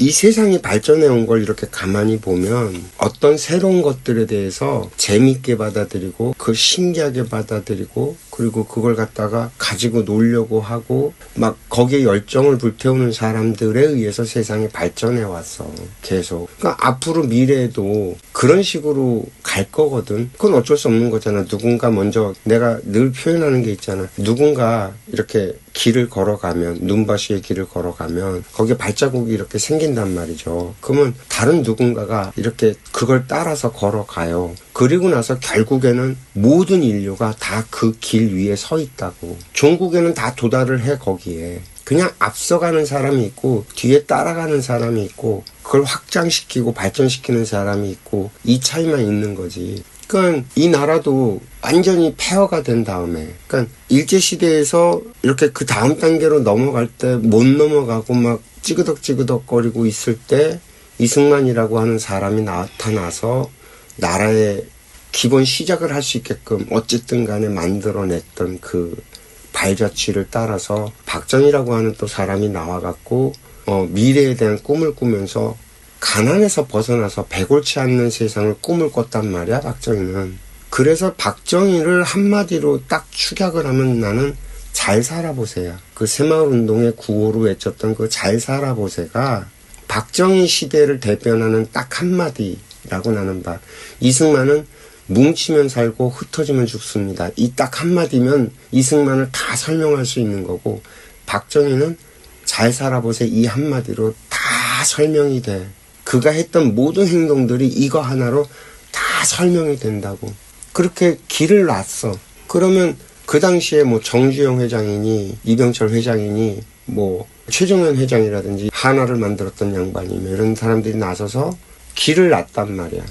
이 세상이 발전해 온 걸 이렇게 가만히 보면 어떤 새로운 것들에 대해서 재밌게 받아들이고 그 신기하게 받아들이고 그리고 그걸 갖다가 가지고 놀려고 하고 막 거기에 열정을 불태우는 사람들에 의해서 세상이 발전해 왔어. 계속. 그러니까 앞으로 미래에도 그런 식으로 갈 거거든. 그건 어쩔 수 없는 거잖아. 누군가 먼저 내가 늘 표현하는 게 있잖아. 누군가 이렇게 길을 걸어가면 눈바시의 길을 걸어가면 거기에 발자국이 이렇게 생긴단 말이죠. 그러면 다른 누군가가 이렇게 그걸 따라서 걸어가요. 그리고 나서 결국에는 모든 인류가 다 그 길 위에 서 있다고. 종국에는 다 도달을 해 거기에. 그냥 앞서가는 사람이 있고 뒤에 따라가는 사람이 있고 그걸 확장시키고 발전시키는 사람이 있고 이 차이만 있는 거지. 그러니까 이 나라도 완전히 폐허가 된 다음에 그러니까 일제시대에서 이렇게 그 다음 단계로 넘어갈 때 못 넘어가고 막 찌그덕찌그덕거리고 있을 때 이승만이라고 하는 사람이 나타나서 나라의 기본 시작을 할 수 있게끔 어쨌든 간에 만들어냈던 그 발자취를 따라서 박정희라고 하는 또 사람이 나와갖고 미래에 대한 꿈을 꾸면서 가난에서 벗어나서 배골치 않는 세상을 꿈을 꿨단 말이야, 박정희는. 그래서 박정희를 한마디로 딱 축약을 하면 나는 잘 살아보세요. 그 새마을운동의 구호로 외쳤던 그 잘 살아보세가 박정희 시대를 대변하는 딱 한마디라고 나는 봐. 이승만은 뭉치면 살고 흩어지면 죽습니다. 이 딱 한마디면 이승만을 다 설명할 수 있는 거고 박정희는 잘 살아보세요. 이 한마디로 다 설명이 돼. 그가 했던 모든 행동들이 이거 하나로 다 설명이 된다고. 그렇게 길을 놨어. 그러면 그 당시에 뭐 정주영 회장이니 이병철 회장이니 뭐 최정현 회장이라든지 하나를 만들었던 양반이며 이런 사람들이 나서서 길을 놨단 말이야.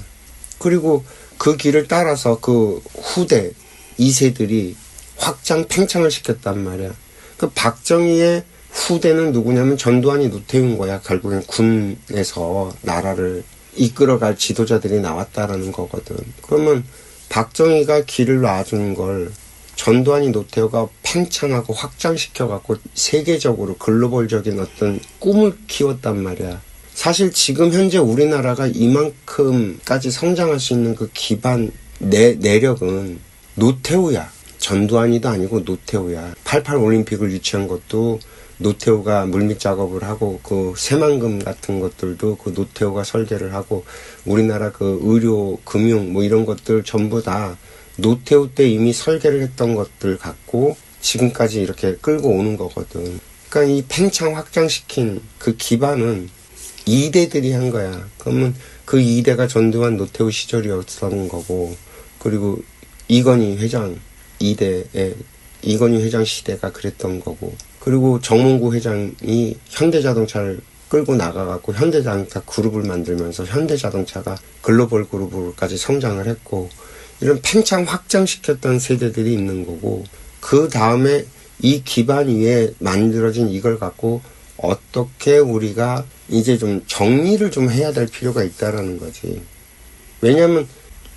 그리고 그 길을 따라서 그 후대 2세들이 확장 팽창을 시켰단 말이야. 그 박정희의 후대는 누구냐면 전두환이 노태우인 거야. 결국엔 군에서 나라를 이끌어갈 지도자들이 나왔다라는 거거든. 그러면 박정희가 길을 놔준 걸 전두환이 노태우가 팽창하고 확장시켜갖고 세계적으로 글로벌적인 어떤 꿈을 키웠단 말이야. 사실 지금 현재 우리나라가 이만큼까지 성장할 수 있는 그 기반 내력은 노태우야. 전두환이도 아니고 노태우야. 88 올림픽을 유치한 것도 노태우가 물밑 작업을 하고 그 새만금 같은 것들도 그 노태우가 설계를 하고 우리나라 그 의료, 금융 뭐 이런 것들 전부 다 노태우 때 이미 설계를 했던 것들 갖고 지금까지 이렇게 끌고 오는 거거든. 그러니까 이 팽창 확장시킨 그 기반은 2대들이 한 거야. 그러면 그 2대가 전두환 노태우 시절이었던 거고 그리고 이건희 회장 2대의 이건희 회장 시대가 그랬던 거고 그리고 정몽구 회장이 현대자동차를 끌고 나가갖고 현대자동차 그룹을 만들면서 현대자동차가 글로벌 그룹으로까지 성장을 했고 이런 팽창 확장시켰던 세대들이 있는 거고 그 다음에 이 기반 위에 만들어진 이걸 갖고 어떻게 우리가 이제 좀 정리를 좀 해야 될 필요가 있다라는 거지. 왜냐하면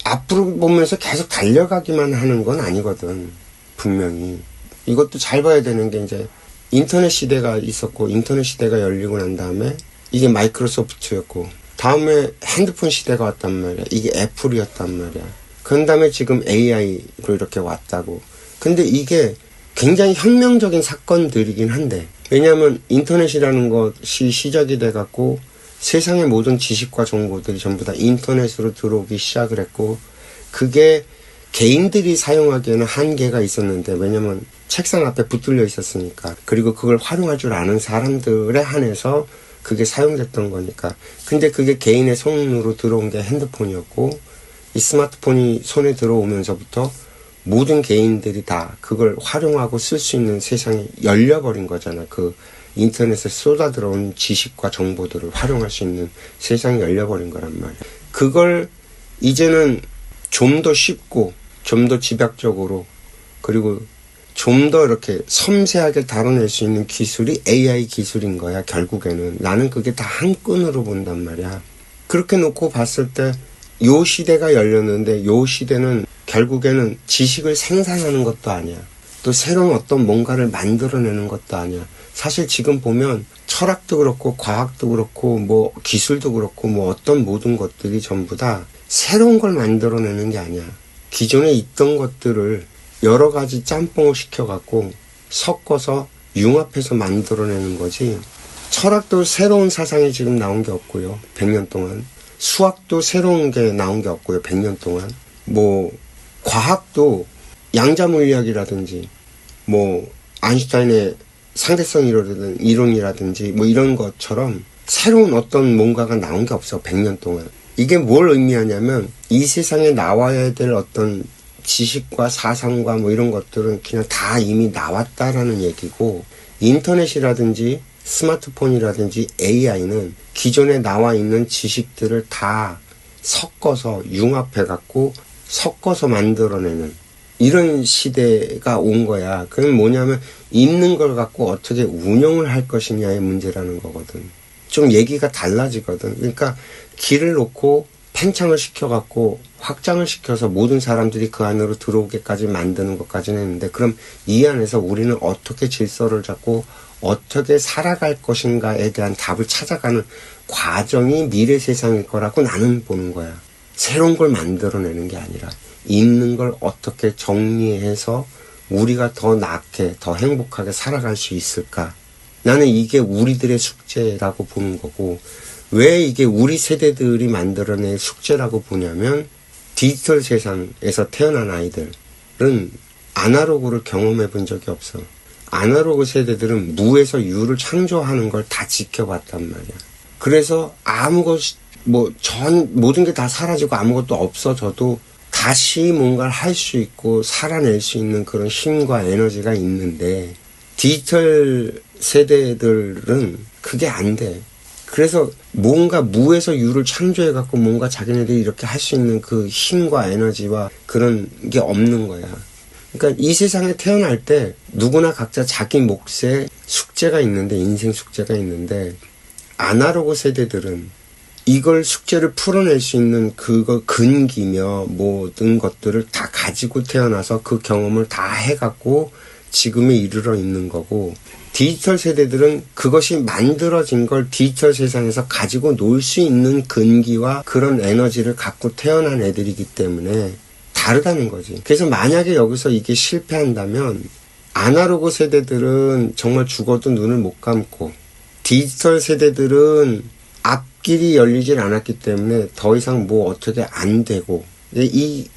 앞으로 보면서 계속 달려가기만 하는 건 아니거든. 분명히. 이것도 잘 봐야 되는 게 이제 인터넷 시대가 있었고 인터넷 시대가 열리고 난 다음에 이게 마이크로소프트였고 다음에 핸드폰 시대가 왔단 말이야. 이게 애플이었단 말이야. 그런 다음에 지금 AI로 이렇게 왔다고. 근데 이게 굉장히 혁명적인 사건들이긴 한데 왜냐하면 인터넷이라는 것이 시작이 돼갖고 세상의 모든 지식과 정보들이 전부 다 인터넷으로 들어오기 시작을 했고 그게 개인들이 사용하기에는 한계가 있었는데 왜냐면 책상 앞에 붙들려 있었으니까 그리고 그걸 활용할 줄 아는 사람들에 한해서 그게 사용됐던 거니까 근데 그게 개인의 손으로 들어온 게 핸드폰이었고 이 스마트폰이 손에 들어오면서부터 모든 개인들이 다 그걸 활용하고 쓸 수 있는 세상이 열려버린 거잖아. 그 인터넷에 쏟아들어온 지식과 정보들을 활용할 수 있는 세상이 열려버린 거란 말이야. 그걸 이제는 좀 더 쉽고 좀 더 집약적으로 그리고 좀 더 이렇게 섬세하게 다뤄낼 수 있는 기술이 AI 기술인 거야. 결국에는 나는 그게 다 한 끈으로 본단 말이야. 그렇게 놓고 봤을 때 요 시대가 열렸는데 요 시대는 결국에는 지식을 생산하는 것도 아니야. 또 새로운 어떤 뭔가를 만들어내는 것도 아니야. 사실 지금 보면 철학도 그렇고 과학도 그렇고 뭐 기술도 그렇고 뭐 어떤 모든 것들이 전부 다 새로운 걸 만들어내는 게 아니야. 기존에 있던 것들을 여러 가지 짬뽕을 시켜갖고 섞어서 융합해서 만들어내는 거지. 철학도 새로운 사상이 지금 나온 게 없고요. 100년 동안. 수학도 새로운 게 나온 게 없고요. 100년 동안. 뭐 과학도 양자물리학이라든지 뭐 아인슈타인의 상대성 이론이라든지 뭐 이런 것처럼 새로운 어떤 뭔가가 나온 게 없어. 100년 동안. 이게 뭘 의미하냐면 이 세상에 나와야 될 어떤 지식과 사상과 뭐 이런 것들은 그냥 다 이미 나왔다라는 얘기고, 인터넷이라든지 스마트폰이라든지 AI는 기존에 나와 있는 지식들을 다 섞어서 융합해갖고 섞어서 만들어내는 이런 시대가 온 거야. 그럼 뭐냐면 있는 걸 갖고 어떻게 운영을 할 것이냐의 문제라는 거거든. 좀 얘기가 달라지거든. 그러니까 길을 놓고 팽창을 시켜갖고 확장을 시켜서 모든 사람들이 그 안으로 들어오게까지 만드는 것까지는 했는데, 그럼 이 안에서 우리는 어떻게 질서를 잡고 어떻게 살아갈 것인가에 대한 답을 찾아가는 과정이 미래 세상일 거라고 나는 보는 거야. 새로운 걸 만들어내는 게 아니라 있는 걸 어떻게 정리해서 우리가 더 낫게 더 행복하게 살아갈 수 있을까. 나는 이게 우리들의 숙제라고 보는 거고, 왜 이게 우리 세대들이 만들어낸 숙제라고 보냐면, 디지털 세상에서 태어난 아이들은 아날로그를 경험해 본 적이 없어. 아날로그 세대들은 무에서 유를 창조하는 걸 다 지켜봤단 말이야. 그래서 모든 게 다 사라지고 아무것도 없어져도 다시 뭔가를 할 수 있고 살아낼 수 있는 그런 힘과 에너지가 있는데, 디지털 세대들은 그게 안 돼. 그래서 뭔가 무에서 유를 창조해갖고 뭔가 자기네들이 이렇게 할 수 있는 그 힘과 에너지와 그런 게 없는 거야. 그러니까 이 세상에 태어날 때 누구나 각자 자기 몫의 숙제가 있는데, 인생 숙제가 있는데, 아날로그 세대들은 이걸 숙제를 풀어낼 수 있는 그거 근기며 모든 것들을 다 가지고 태어나서 그 경험을 다 해갖고 지금에 이르러 있는 거고, 디지털 세대들은 그것이 만들어진 걸 디지털 세상에서 가지고 놀 수 있는 근기와 그런 에너지를 갖고 태어난 애들이기 때문에 다르다는 거지. 그래서 만약에 여기서 이게 실패한다면 아날로그 세대들은 정말 죽어도 눈을 못 감고, 디지털 세대들은 앞길이 열리질 않았기 때문에 더 이상 뭐 어떻게 안 되고,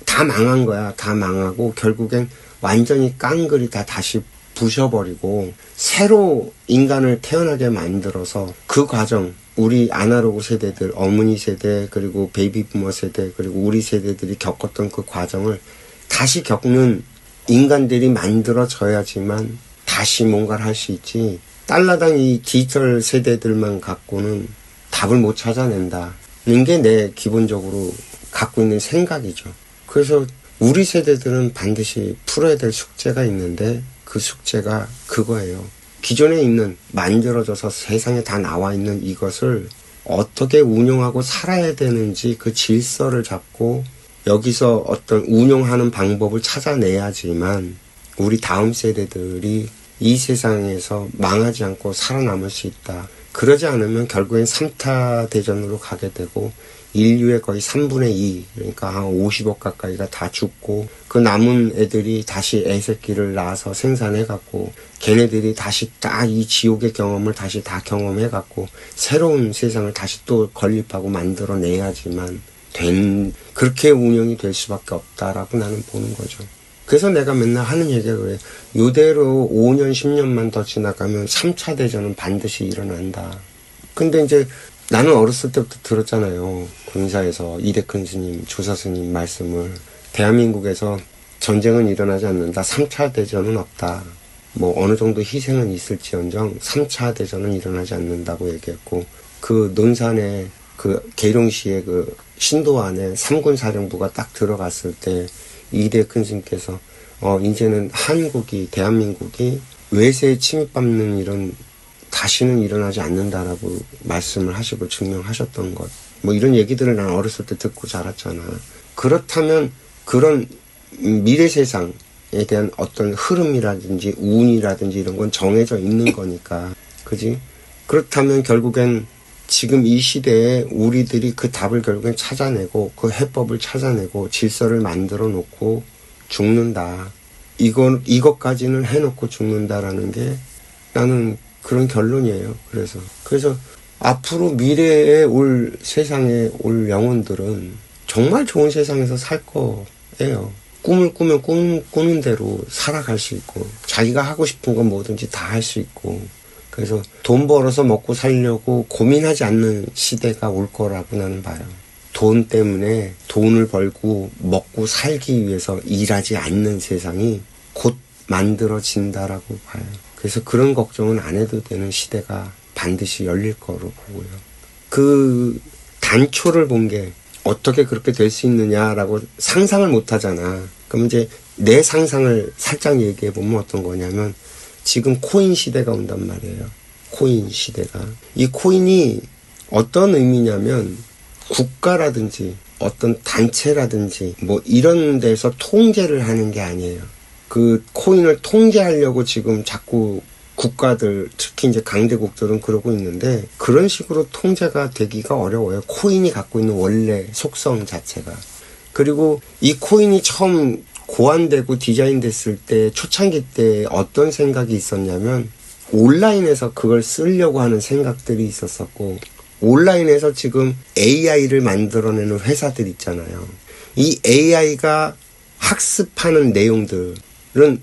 다 망한 거야. 다 망하고 결국엔 완전히 깡그리 다 다시 부셔버리고 새로 인간을 태어나게 만들어서 그 과정, 우리 아날로그 세대들, 어머니 세대, 그리고 베이비 부머 세대, 그리고 우리 세대들이 겪었던 그 과정을 다시 겪는 인간들이 만들어져야지만 다시 뭔가를 할 수 있지, 달러당 이 디지털 세대들만 갖고는 답을 못 찾아낸다는 게 내 기본적으로 갖고 있는 생각이죠. 그래서 우리 세대들은 반드시 풀어야 될 숙제가 있는데, 그 숙제가 그거예요. 기존에 있는, 만들어져서 세상에 다 나와 있는 이것을 어떻게 운용하고 살아야 되는지 그 질서를 잡고 여기서 어떤 운용하는 방법을 찾아내야지만 우리 다음 세대들이 이 세상에서 망하지 않고 살아남을 수 있다. 그러지 않으면 결국엔 3차 대전으로 가게 되고 인류의 거의 3분의 2, 그러니까 한 50억 가까이가 다 죽고, 그 남은 애들이 다시 애새끼를 낳아서 생산해갖고 걔네들이 다시 딱 이 지옥의 경험을 다시 다 경험해갖고 새로운 세상을 다시 또 건립하고 만들어내야지만 그렇게 운영이 될 수밖에 없다라고 나는 보는 거죠. 그래서 내가 맨날 하는 얘기가 그래. 이대로 5년, 10년만 더 지나가면 3차 대전은 반드시 일어난다. 근데 이제 나는 어렸을 때부터 들었잖아요. 군사에서 이대큰 스님, 조사 스님 말씀을. 대한민국에서 전쟁은 일어나지 않는다. 3차 대전은 없다. 뭐 어느 정도 희생은 있을지언정 3차 대전은 일어나지 않는다고 얘기했고, 그 논산에 그 계룡시의 그 신도 안에 3군 사령부가 딱 들어갔을 때 이대큰 스님께서 이제는 대한민국이 외세에 침입받는 일은 다시는 일어나지 않는다라고 말씀을 하시고 증명하셨던 것. 뭐 이런 얘기들을 난 어렸을 때 듣고 자랐잖아. 그렇다면 그런 미래 세상에 대한 어떤 흐름이라든지 운이라든지 이런 건 정해져 있는 거니까. 그지? 그렇다면 결국엔 지금 이 시대에 우리들이 그 답을 결국엔 찾아내고 그 해법을 찾아내고 질서를 만들어 놓고 죽는다. 이것까지는 해놓고 죽는다라는 게 나는 그런 결론이에요. 그래서 앞으로 미래에 올 세상에 올 영혼들은 정말 좋은 세상에서 살 거예요. 꿈을 꾸면 꾸는 대로 살아갈 수 있고 자기가 하고 싶은 건 뭐든지 다 할 수 있고 그래서 돈 벌어서 먹고 살려고 고민하지 않는 시대가 올 거라고 나는 봐요. 돈 때문에 돈을 벌고 먹고 살기 위해서 일하지 않는 세상이 곧 만들어진다라고 봐요. 그래서 그런 걱정은 안 해도 되는 시대가 반드시 열릴 거로 보고요. 그 단초를 본 게 어떻게 그렇게 될 수 있느냐라고 상상을 못 하잖아. 그럼 이제 내 상상을 살짝 얘기해 보면 어떤 거냐면 지금 코인 시대가 온단 말이에요. 코인 시대가. 이 코인이 어떤 의미냐면 국가라든지 어떤 단체라든지 뭐 이런 데서 통제를 하는 게 아니에요. 그 코인을 통제하려고 지금 자꾸 국가들, 특히 이제 강대국들은 그러고 있는데 그런 식으로 통제가 되기가 어려워요. 코인이 갖고 있는 원래 속성 자체가. 그리고 이 코인이 처음 고안되고 디자인됐을 때 초창기 때 어떤 생각이 있었냐면 온라인에서 그걸 쓰려고 하는 생각들이 있었었고 온라인에서 지금 AI를 만들어내는 회사들 있잖아요. 이 AI가 학습하는 내용들은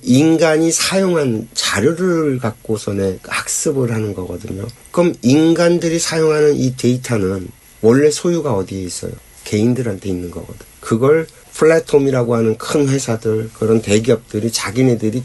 인간이 사용한 자료를 갖고서는 학습을 하는 거거든요. 그럼 인간들이 사용하는 이 데이터는 원래 소유가 어디에 있어요? 개인들한테 있는 거거든. 그걸 플랫폼이라고 하는 큰 회사들, 그런 대기업들이 자기네들이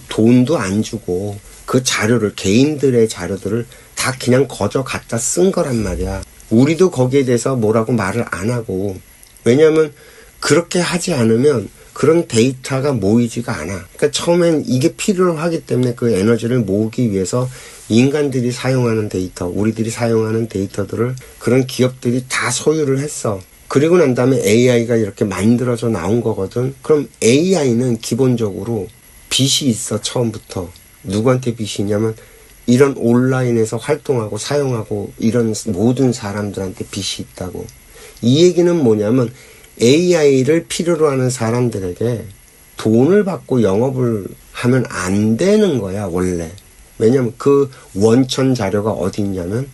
돈도 안 주고 그 자료를, 개인들의 자료들을 다 그냥 거저 갖다 쓴 거란 말이야. 우리도 거기에 대해서 뭐라고 말을 안 하고, 왜냐면 그렇게 하지 않으면 그런 데이터가 모이지가 않아. 그러니까 처음엔 이게 필요하기 때문에 그 에너지를 모으기 위해서 인간들이 사용하는 데이터, 우리들이 사용하는 데이터들을 그런 기업들이 다 소유를 했어. 그리고 난 다음에 AI가 이렇게 만들어져 나온 거거든. 그럼 AI는 기본적으로 빚이 있어, 처음부터. 누구한테 빚이 있냐면 이런 온라인에서 활동하고 사용하고 이런 모든 사람들한테 빚이 있다고. 이 얘기는 뭐냐면 AI를 필요로 하는 사람들에게 돈을 받고 영업을 하면 안 되는 거야, 원래. 왜냐면 그 원천 자료가 어디 있냐면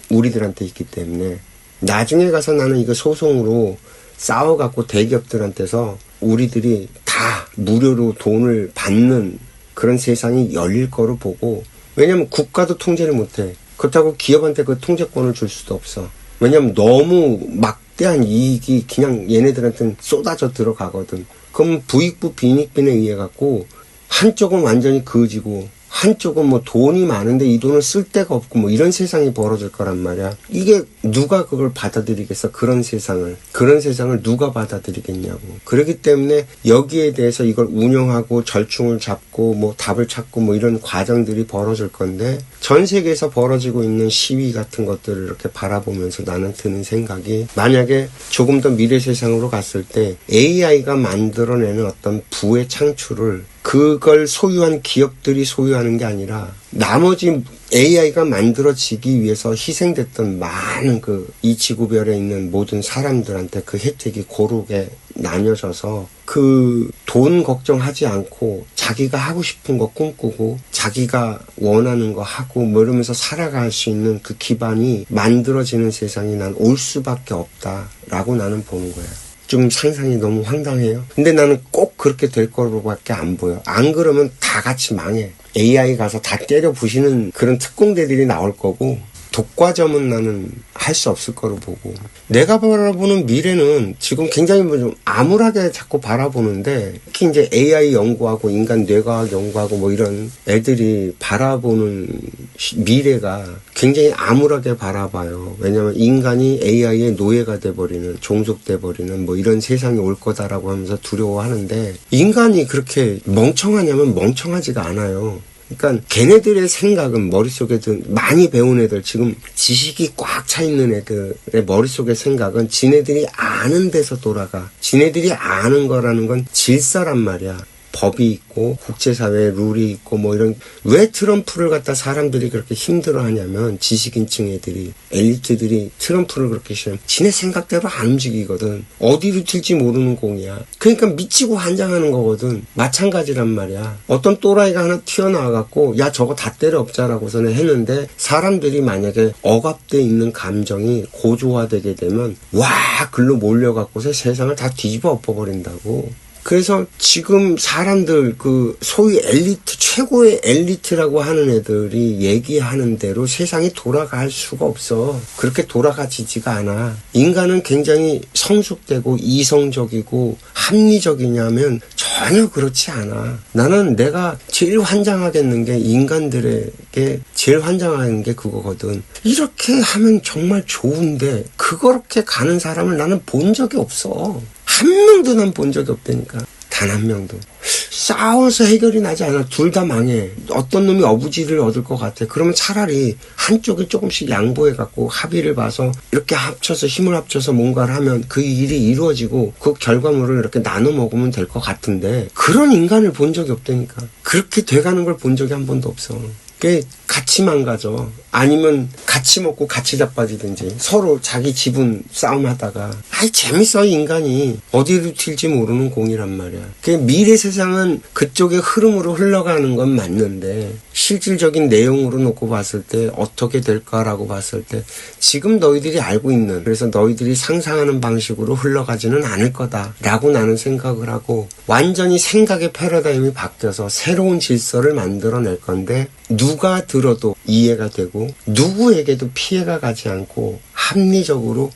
우리들한테 있기 때문에 나중에 가서 나는 이거 소송으로 싸워갖고 대기업들한테서 우리들이 다 무료로 돈을 받는 그런 세상이 열릴 거로 보고, 왜냐면 국가도 통제를 못해. 그렇다고 기업한테 그 통제권을 줄 수도 없어. 왜냐면 너무 막대한 이익이 그냥 얘네들한테는 쏟아져 들어가거든. 그럼 부익부 빈익빈에 의해 갖고 한쪽은 완전히 거지고 한쪽은 뭐 돈이 많은데 이 돈을 쓸 데가 없고 뭐 이런 세상이 벌어질 거란 말이야. 이게 누가 그걸 받아들이겠어? 그런 세상을 누가 받아들이겠냐고. 그렇기 때문에 여기에 대해서 이걸 운영하고 절충을 잡고 뭐 답을 찾고 뭐 이런 과정들이 벌어질 건데, 전 세계에서 벌어지고 있는 시위 같은 것들을 이렇게 바라보면서 나는 드는 생각이, 만약에 조금 더 미래 세상으로 갔을 때 AI가 만들어내는 어떤 부의 창출을 그걸 소유한 기업들이 소유하는 게 아니라 나머지 AI가 만들어지기 위해서 희생됐던 많은 이 지구별에 있는 모든 사람들한테 그 혜택이 고르게 나뉘어져서 그 돈 걱정하지 않고 자기가 하고 싶은 거 꿈꾸고 자기가 원하는 거 하고 뭐 이러면서 살아갈 수 있는 그 기반이 만들어지는 세상이 난 올 수밖에 없다라고 나는 보는 거야. 좀 상상이 너무 황당해요. 근데 나는 꼭 그렇게 될 거로밖에 안 보여. 안 그러면 다 같이 망해. AI 가서 다 때려 부시는 그런 특공대들이 나올 거고, 독과점은 나는 할 수 없을 거로 보고, 내가 바라보는 미래는 지금 굉장히 좀 암울하게 자꾸 바라보는데, 특히 이제 AI 연구하고 인간 뇌과학 연구하고 뭐 이런 애들이 바라보는 미래가 굉장히 암울하게 바라봐요. 왜냐면 인간이 AI의 노예가 돼버리는, 종속돼버리는 뭐 이런 세상이 올 거다라고 하면서 두려워하는데, 인간이 그렇게 멍청하냐면 멍청하지가 않아요. 그러니까 걔네들의 생각은 머릿속에도 많이 배운 애들, 지금 지식이 꽉 차 있는 애들의 머릿속의 생각은 지네들이 아는 데서 돌아가. 지네들이 아는 거라는 건 질서란 말이야. 법이 있고 국제사회에 룰이 있고 뭐 이런. 왜 트럼프를 갖다 사람들이 그렇게 힘들어하냐면 지식인층 애들이, 엘리트들이 트럼프를 그렇게 싫어하면 지네 생각대로 안 움직이거든. 어디로 튈지 모르는 공이야. 그러니까 미치고 환장하는 거거든. 마찬가지란 말이야. 어떤 또라이가 하나 튀어나와갖고 야 저거 다 때려 엎자라고서는 했는데, 사람들이 만약에 억압돼 있는 감정이 고조화되게 되면 와 글로 몰려갖고서 세상을 다 뒤집어 엎어버린다고. 그래서 지금 사람들 그 소위 엘리트, 최고의 엘리트라고 하는 애들이 얘기하는 대로 세상이 돌아갈 수가 없어. 그렇게 돌아가지지가 않아. 인간은 굉장히 성숙되고 이성적이고 합리적이냐면 전혀 그렇지 않아. 나는 내가 제일 환장하겠는 게, 인간들에게 제일 환장하는 게 그거거든. 이렇게 하면 정말 좋은데 그렇게 가는 사람을 나는 본 적이 없어. 한 명도 난 본 적이 없다니까. 단 한 명도. 싸워서 해결이 나지 않아. 둘 다 망해. 어떤 놈이 어부지를 얻을 것 같아. 그러면 차라리 한쪽이 조금씩 양보해갖고 합의를 봐서 이렇게 합쳐서 힘을 합쳐서 뭔가를 하면 그 일이 이루어지고 그 결과물을 이렇게 나눠 먹으면 될 것 같은데, 그런 인간을 본 적이 없다니까. 그렇게 돼가는 걸 본 적이 한 번도 없어. 그게 같이 망가져. 아니면 같이 먹고 같이 자빠지든지 서로 자기 지분 싸움하다가. 아이 재밌어. 인간이 어디로 튈지 모르는 공이란 말이야. 그 미래 세상은 그쪽의 흐름으로 흘러가는 건 맞는데, 실질적인 내용으로 놓고 봤을 때 어떻게 될까라고 봤을 때 지금 너희들이 알고 있는, 그래서 너희들이 상상하는 방식으로 흘러가지는 않을 거다라고 나는 생각을 하고, 완전히 생각의 패러다임이 바뀌어서 새로운 질서를 만들어낼 건데, 누가 들어도 이해가 되고 누구에게도 피해가 가지 않고 합리적으로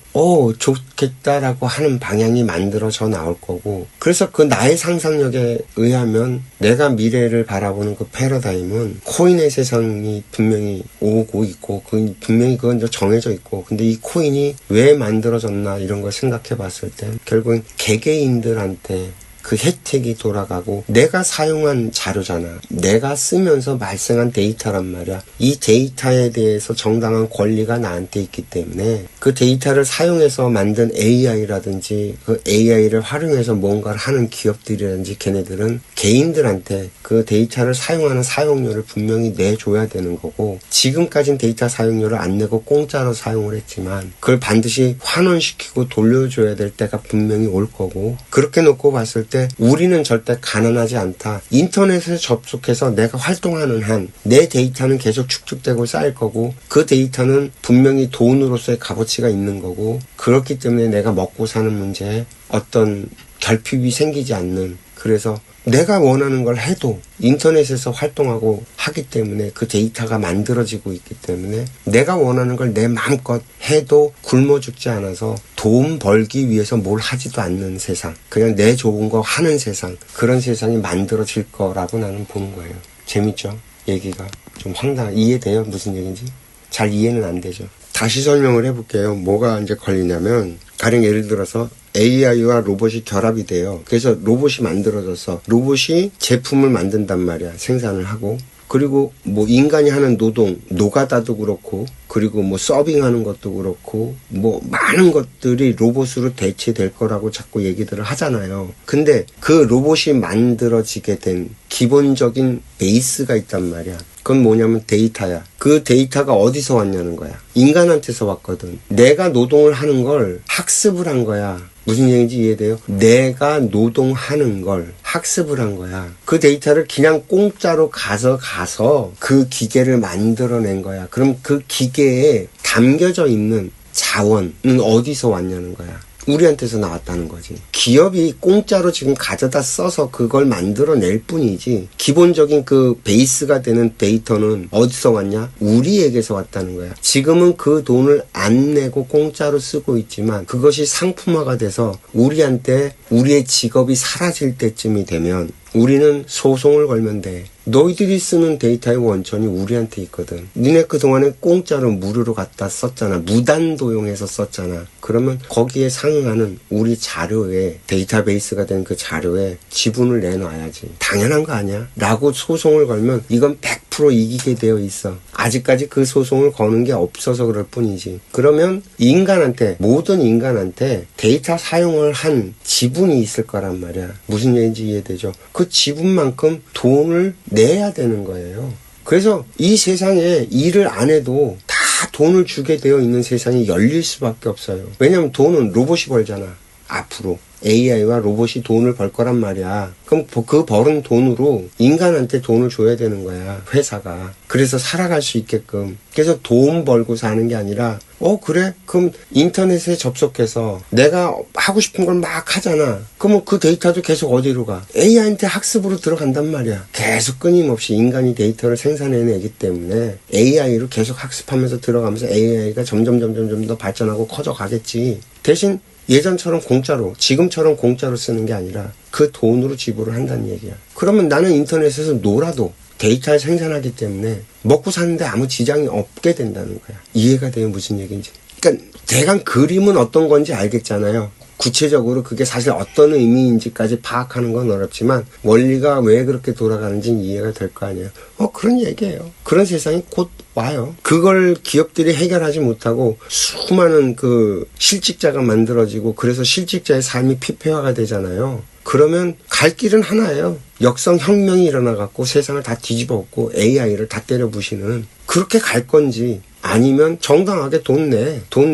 좋겠다라고 하는 방향이 만들어져 나올 거고. 그래서 그 나의 상상력에 의하면 내가 미래를 바라보는 그 패러다임은 코인의 세상이 분명히 오고 있고, 분명히 그건 정해져 있고, 근데 이 코인이 왜 만들어졌나 이런 걸 생각해 봤을 때 결국은 개개인들한테 그 혜택이 돌아가고, 내가 사용한 자료잖아. 내가 쓰면서 발생한 데이터란 말이야. 이 데이터에 대해서 정당한 권리가 나한테 있기 때문에 그 데이터를 사용해서 만든 AI라든지 그 AI를 활용해서 뭔가를 하는 기업들이라든지 걔네들은 개인들한테 그 데이터를 사용하는 사용료를 분명히 내줘야 되는 거고, 지금까지는 데이터 사용료를 안 내고 공짜로 사용을 했지만 그걸 반드시 환원시키고 돌려줘야 될 때가 분명히 올 거고. 그렇게 놓고 봤을 때 우리는 절대 가난하지 않다. 인터넷에 접속해서 내가 활동하는 한 내 데이터는 계속 축적되고 쌓일 거고, 그 데이터는 분명히 돈으로서의 값어치가 있는 거고, 그렇기 때문에 내가 먹고 사는 문제에 어떤 결핍이 생기지 않는, 그래서 내가 원하는 걸 해도 인터넷에서 활동하고 하기 때문에 그 데이터가 만들어지고 있기 때문에 내가 원하는 걸 내 마음껏 해도 굶어 죽지 않아서 돈 벌기 위해서 뭘 하지도 않는 세상, 그냥 내 좋은 거 하는 세상, 그런 세상이 만들어질 거라고 나는 보는 거예요. 재밌죠? 얘기가 좀 이해돼요? 무슨 얘기인지? 잘 이해는 안 되죠. 다시 설명을 해볼게요. 뭐가 이제 걸리냐면, 가령 예를 들어서 AI와 로봇이 결합이 돼요. 그래서 로봇이 만들어져서 로봇이 제품을 만든단 말이야. 생산을 하고. 그리고 뭐 인간이 하는 노동, 노가다도 그렇고, 그리고 뭐 서빙하는 것도 그렇고, 뭐 많은 것들이 로봇으로 대체될 거라고 자꾸 얘기들을 하잖아요. 근데 그 로봇이 만들어지게 된 기본적인 베이스가 있단 말이야. 그건 뭐냐면 데이터야. 그 데이터가 어디서 왔냐는 거야. 인간한테서 왔거든. 내가 노동을 하는 걸 학습을 한 거야. 무슨 얘기인지 이해돼요? 내가 노동하는 걸 학습을 한 거야. 그 데이터를 그냥 공짜로 가서 그 기계를 만들어낸 거야. 그럼 그 기계에 담겨져 있는 자원은 어디서 왔냐는 거야. 우리한테서 나왔다는 거지. 기업이 공짜로 지금 가져다 써서 그걸 만들어낼 뿐이지, 기본적인 그 베이스가 되는 데이터는 어디서 왔냐? 우리에게서 왔다는 거야. 지금은 그 돈을 안 내고 공짜로 쓰고 있지만 그것이 상품화가 돼서 우리한테 우리의 직업이 사라질 때쯤이 되면 우리는 소송을 걸면 돼. 너희들이 쓰는 데이터의 원천이 우리한테 있거든. 니네 그동안에 공짜로 무료로 갖다 썼잖아. 무단도용해서 썼잖아. 그러면 거기에 상응하는 우리 자료에, 데이터베이스가 된 그 자료에 지분을 내놔야지. 당연한 거 아니야? 라고 소송을 걸면 이건 앞으로 이기게 되어 있어. 아직까지 그 소송을 거는 게 없어서 그럴 뿐이지. 그러면 인간한테, 모든 인간한테 데이터 사용을 한 지분이 있을 거란 말이야. 무슨 얘기인지 이해되죠? 그 지분만큼 돈을 내야 되는 거예요. 그래서 이 세상에 일을 안 해도 다 돈을 주게 되어 있는 세상이 열릴 수밖에 없어요. 왜냐면 돈은 로봇이 벌잖아. 앞으로 AI와 로봇이 돈을 벌 거란 말이야. 그럼 그 벌은 돈으로 인간한테 돈을 줘야 되는 거야, 회사가. 그래서 살아갈 수 있게끔. 그래서 돈 벌고 사는 게 아니라 그래? 그럼 인터넷에 접속해서 내가 하고 싶은 걸 막 하잖아. 그러면 그 데이터도 계속 어디로 가? AI한테 학습으로 들어간단 말이야. 계속 끊임없이 인간이 데이터를 생산해내기 때문에 AI로 계속 학습하면서 들어가면서 AI가 점점 더 발전하고 커져가겠지. 대신 예전처럼 공짜로, 지금처럼 공짜로 쓰는 게 아니라 그 돈으로 지불을 한다는 얘기야. 그러면 나는 인터넷에서 놀아도 데이터를 생산하기 때문에 먹고 사는데 아무 지장이 없게 된다는 거야. 이해가 돼요, 무슨 얘기인지. 그러니까 대강 그림은 어떤 건지 알겠잖아요. 구체적으로 그게 사실 어떤 의미인지까지 파악하는 건 어렵지만 원리가 왜 그렇게 돌아가는지는 이해가 될 거 아니에요. 그런 얘기예요. 그런 세상이 곧 와요. 그걸 기업들이 해결하지 못하고 수많은 그 실직자가 만들어지고 그래서 실직자의 삶이 피폐화가 되잖아요. 그러면 갈 길은 하나예요. 역성혁명이 일어나갖고 세상을 다 뒤집어 엎고 AI를 다 때려 부시는, 그렇게 갈 건지 아니면 정당하게 돈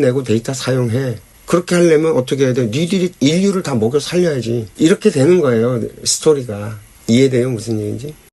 내고 데이터 사용해. 그렇게 하려면 어떻게 해야 돼? 니들이 인류를 다 먹여 살려야지. 이렇게 되는 거예요, 스토리가. 이해돼요, 무슨 얘기인지?